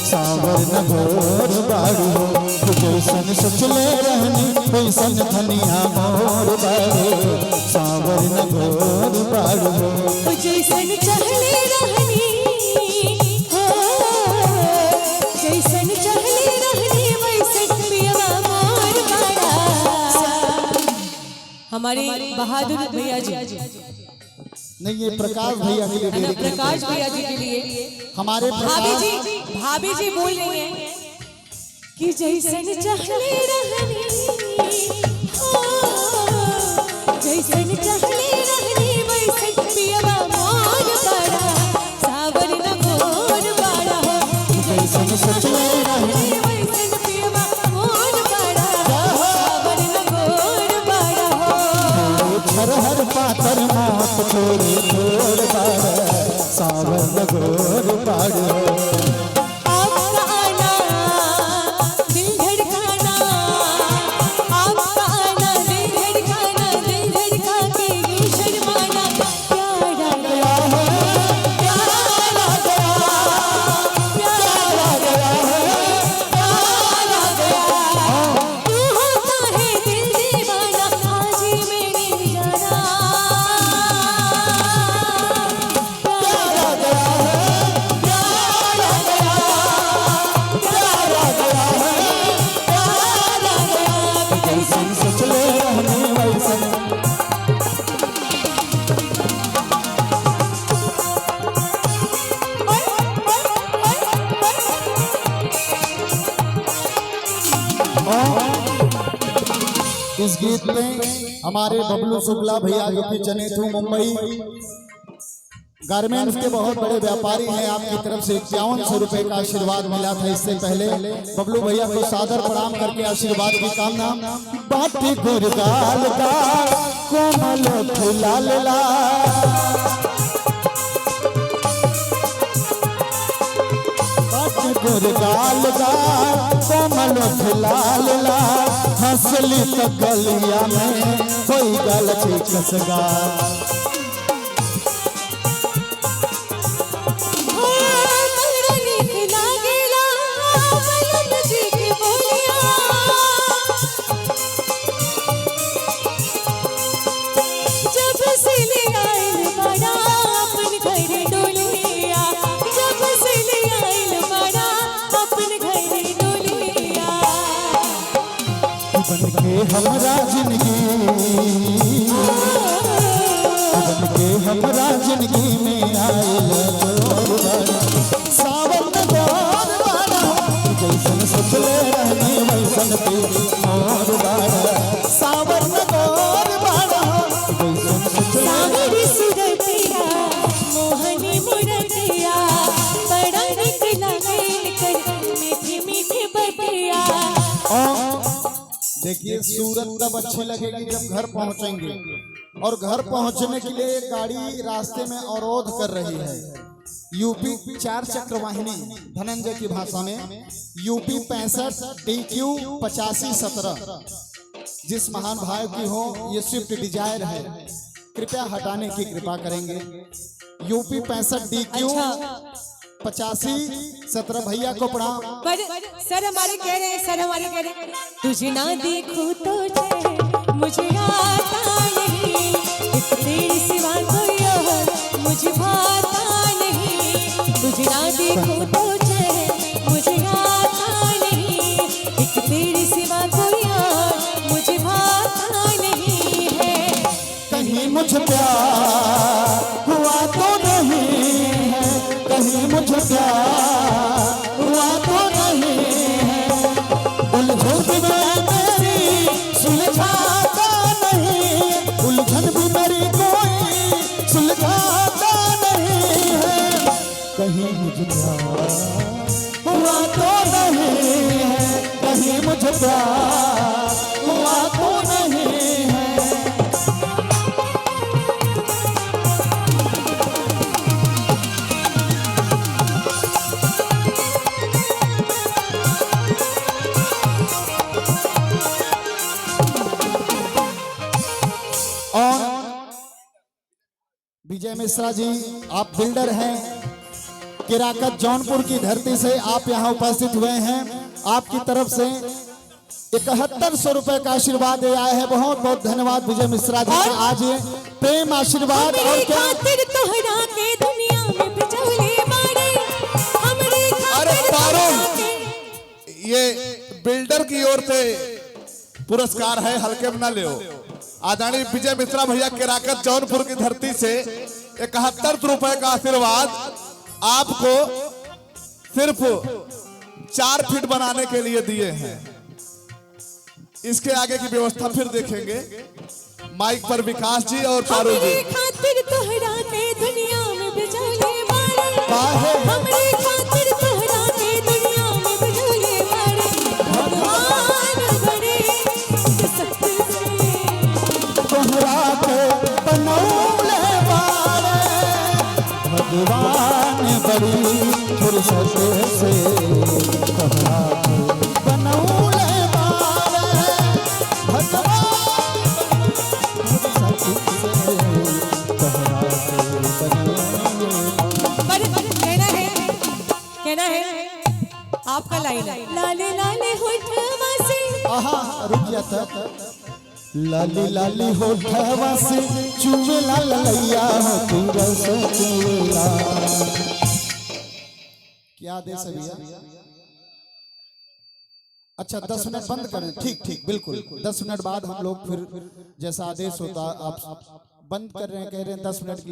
सावर न घोर बाड़ू हो। जैसन सोचले रहनी वैसन धनिया मोर बाड़ू, सावर न घोर बाड़ू हो। जैसन चहले रहनी हो, जैसन चहले रहनी वैसन पियवा मोर बाड़ा। हमारे बहादुर भैया जी, नहीं ये प्रकाश भैया के लिए, प्रकाश भैया जी के लिए हमारे भाभी जी बोल रही हैं कि जैसन चहले रहनी हो, जैसन चहले रहनी वैसन पियवा मोर बाड़ा, सावर न घोर बाड़ा हो। जैसन सोचले रहनी वैसन पियवा मोर बाड़ा, सावर न घोर बाड़ा हो। हर हर पातर मौत छोड़े छोड़ बाड़ा, सावर न घोर बाड़ू हो। आपका आना दिल धड़काना, आपका आना दिल धड़काना, दिल धड़का के ये शर्माना प्यारा गया है, प्यारा गया, प्यारा गया है, प्यारा गया। तू होता है दिल दीवाना, आज ही मेरी जाना प्यारा गया है, प्यारा गया, प्यारा गया है, प्यारा गया। जैसन सोचले रहनी वैसन इस गीत में हमारे बबलू शुक्ला भैया जो कि चनेथू मुंबई गारमेंट्स के बहुत बड़े व्यापारी हैं, आपकी तरफ से 5100 रुपए का आशीर्वाद मिला था। इससे पहले बबलू भैया को सादर प्रणाम करके आशीर्वाद की कामना। बाटी गुरगाल का कोमल फुलाल ला, बाटी गुरगाल का कोमल फुलाल ला, हंसली तो गलिया में कोई गल कसगा। बनके हमरा जिंदगी, बनके हमरा जिंदगी में आयल सावन गोर बाड़ा, जैसन सोचले रहनी वैसन पे मोर बाड़ा, सावन गोर बाड़ा, जैसन सोचले। सावरी सुरतिया मोहनी मुरतिया, बड़ा निकला कर मीठी मीठी बतिया। देखिए सूरत तब अच्छी लगेगी जब घर पहुंचेंगे, और घर पहुंचने के लिए गाड़ी रास्ते में अवरोध कर रही है। यूपी 4 चक्र वाहिनी धनंजय की भाषा में यूपी 65 DQ 8517 जिस महान भाई की हो ये स्विफ्ट डिजायर है, कृपया हटाने की कृपा करेंगे। यूपी 65 DQ 8517 भैया को प्रणाम। पर सर हमारे कह रहे हैं, सर हमारे कह रहे हैं तुझे ना देखूं तो चैन मुझे आता नहीं, तेरे सिवा कोई और मुझे भाता नहीं। तुझे ना देखूं तो चैन मुझे आता नहीं, तेरे सिवा कोई और मुझे भाता नहीं है। कहीं मुझे प्यार हुआ तो नहीं है, कहीं मुझे प्यार हुआ तो नहीं है, उलझन भी मेरी सुलझाता नहीं, उलझन भी मेरी कोई सुलझाता नहीं है। कहीं मुझे प्यार हुआ तो नहीं है, कहीं मुझे प्यार हुआ तो नहीं है। विजय मिश्रा जी आप बिल्डर हैं, किराकत जौनपुर की धरती से आप यहाँ उपस्थित हुए हैं। आपकी तरफ से 7100 रुपए का आशीर्वाद आया है। बहुत बहुत धन्यवाद विजय मिश्रा जी का। आज ये प्रेम आशीर्वाद और क्या तोहरा के दुनिया में बिजौले मारे हमरे अरे तारुण, ये बिल्डर की ओर से पुरस्कार है, हल्के में ना ले। आदरणीय विजय मिश्रा भैया किराकत जौनपुर की धरती से 71 रुपए का आशीर्वाद आपको सिर्फ 4 फीट बनाने के लिए दिए हैं। इसके आगे की व्यवस्था फिर देखेंगे। माइक पर विकास जी और तारू जी। खातिर तोहरा के दुनिया में बिजौले मारे हमरे खातिर तोहरा के दुनिया में बिजौले मारे भगवान बड़े सख्त से तोहरा के बनौले बारे भगवान बड़ी फुर्सत से तोहरा के बनौले बारे भगवान कहना है आपका लाइन है। लाले लाले होठवा से रुक गया था। लाली लाली होठवा से चुवे ला लैया तू रस चुवेला। क्या दे भैया? अच्छा 10 मिनट बंद करें। ठीक ठीक बिल्कुल 10 मिनट बाद हम लोग फिर जैसा आदेश होता आप बंद कर रहे हैं, कह रहे हैं 10 मिनट की